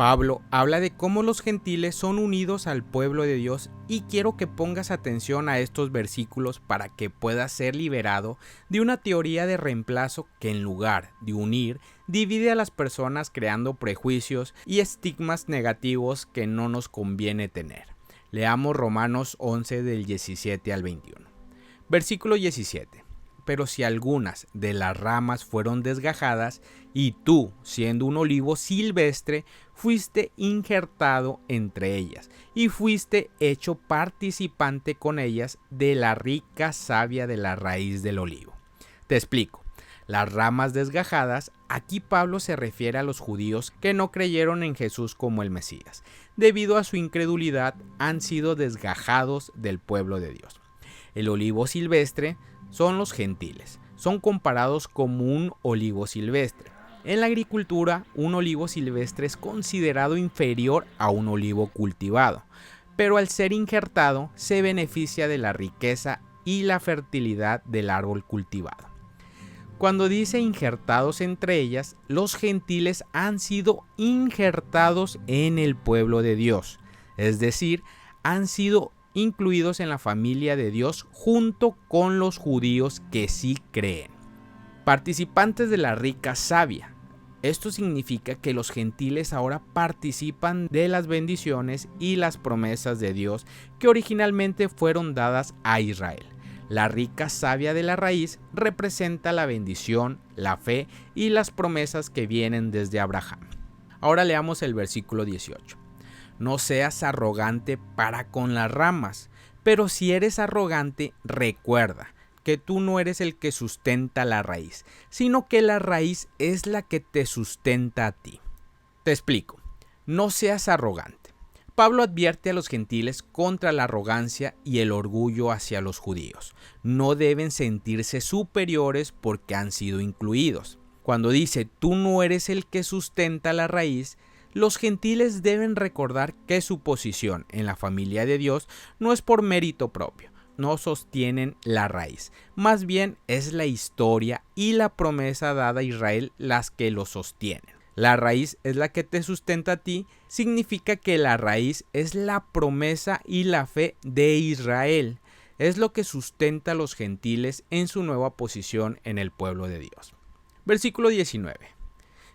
Pablo habla de cómo los gentiles son unidos al pueblo de Dios y quiero que pongas atención a estos versículos para que puedas ser liberado de una teoría de reemplazo que en lugar de unir, divide a las personas creando prejuicios y estigmas negativos que no nos conviene tener. Leamos Romanos 11 del 17 al 21. Versículo 17. Pero si algunas de las ramas fueron desgajadas, y tú, siendo un olivo silvestre, fuiste injertado entre ellas, y fuiste hecho participante con ellas de la rica savia de la raíz del olivo. Te explico. Las ramas desgajadas, aquí Pablo se refiere a los judíos que no creyeron en Jesús como el Mesías. Debido a su incredulidad, han sido desgajados del pueblo de Dios. El olivo silvestre son los gentiles. Son comparados como un olivo silvestre. En la agricultura, un olivo silvestre es considerado inferior a un olivo cultivado, pero al ser injertado se beneficia de la riqueza y la fertilidad del árbol cultivado. Cuando dice injertados entre ellas, los gentiles han sido injertados en el pueblo de Dios, es decir, han sido incluidos en la familia de Dios junto con los judíos que sí creen. Participantes de la rica savia. Esto significa que los gentiles ahora participan de las bendiciones y las promesas de Dios que originalmente fueron dadas a Israel. La rica savia de la raíz representa la bendición, la fe y las promesas que vienen desde Abraham. Ahora leamos el versículo 18. No seas arrogante para con las ramas, pero si eres arrogante, recuerda que tú no eres el que sustenta la raíz, sino que la raíz es la que te sustenta a ti. Te explico. No seas arrogante. Pablo advierte a los gentiles contra la arrogancia y el orgullo hacia los judíos. No deben sentirse superiores porque han sido incluidos. Cuando dice tú no eres el que sustenta la raíz, los gentiles deben recordar que su posición en la familia de Dios no es por mérito propio, no sostienen la raíz, más bien es la historia y la promesa dada a Israel las que lo sostienen. La raíz es la que te sustenta a ti, significa que la raíz es la promesa y la fe de Israel, es lo que sustenta a los gentiles en su nueva posición en el pueblo de Dios. Versículo 19.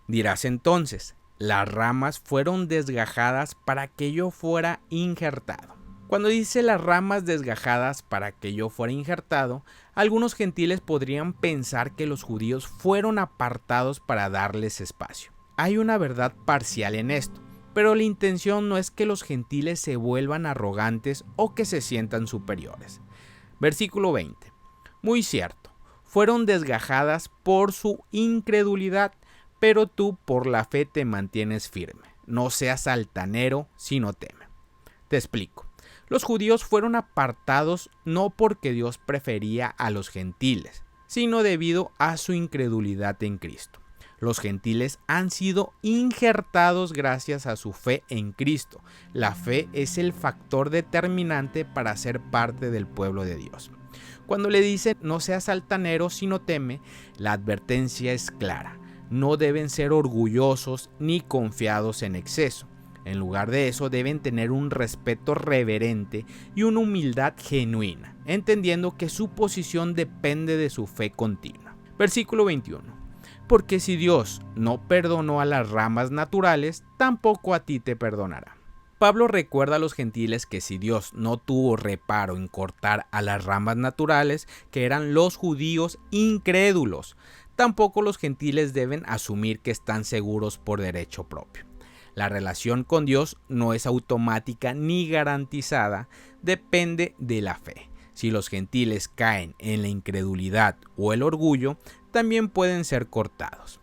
Dirás entonces, las ramas fueron desgajadas para que yo fuera injertado. Cuando dice las ramas desgajadas para que yo fuera injertado, algunos gentiles podrían pensar que los judíos fueron apartados para darles espacio. Hay una verdad parcial en esto, pero la intención no es que los gentiles se vuelvan arrogantes o que se sientan superiores. Versículo 20. Muy cierto, fueron desgajadas por su incredulidad, pero tú por la fe te mantienes firme. No seas altanero, sino teme. Te explico. Los judíos fueron apartados no porque Dios prefería a los gentiles, sino debido a su incredulidad en Cristo. Los gentiles han sido injertados gracias a su fe en Cristo. La fe es el factor determinante para ser parte del pueblo de Dios. Cuando le dice no seas altanero, sino teme, la advertencia es clara. No deben ser orgullosos ni confiados en exceso. En lugar de eso, deben tener un respeto reverente y una humildad genuina, entendiendo que su posición depende de su fe continua. Versículo 21. Porque si Dios no perdonó a las ramas naturales, tampoco a ti te perdonará. Pablo recuerda a los gentiles que si Dios no tuvo reparo en cortar a las ramas naturales, que eran los judíos incrédulos, tampoco los gentiles deben asumir que están seguros por derecho propio. La relación con Dios no es automática ni garantizada, depende de la fe. Si los gentiles caen en la incredulidad o el orgullo, también pueden ser cortados.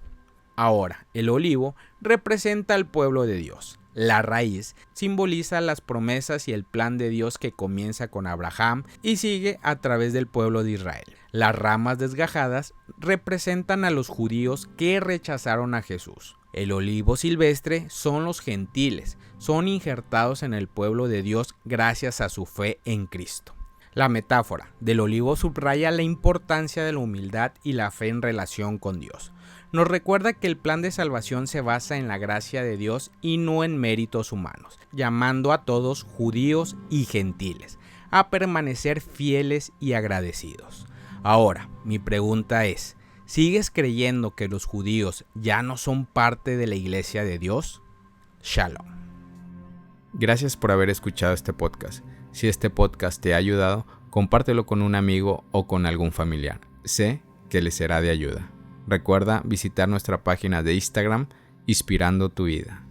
Ahora, el olivo representa al pueblo de Dios. La raíz simboliza las promesas y el plan de Dios que comienza con Abraham y sigue a través del pueblo de Israel. Las ramas desgajadas representan a los judíos que rechazaron a Jesús. El olivo silvestre son los gentiles, son injertados en el pueblo de Dios gracias a su fe en Cristo. La metáfora del olivo subraya la importancia de la humildad y la fe en relación con Dios. nos recuerda que el plan de salvación se basa en la gracia de Dios y no en méritos humanos, llamando a todos, judíos y gentiles, a permanecer fieles y agradecidos. Ahora, mi pregunta es, ¿sigues creyendo que los judíos ya no son parte de la iglesia de Dios? Shalom. Gracias por haber escuchado este podcast. Si este podcast te ha ayudado, compártelo con un amigo o con algún familiar. Sé que les será de ayuda. Recuerda visitar nuestra página de Instagram, Inspirando tu Vida.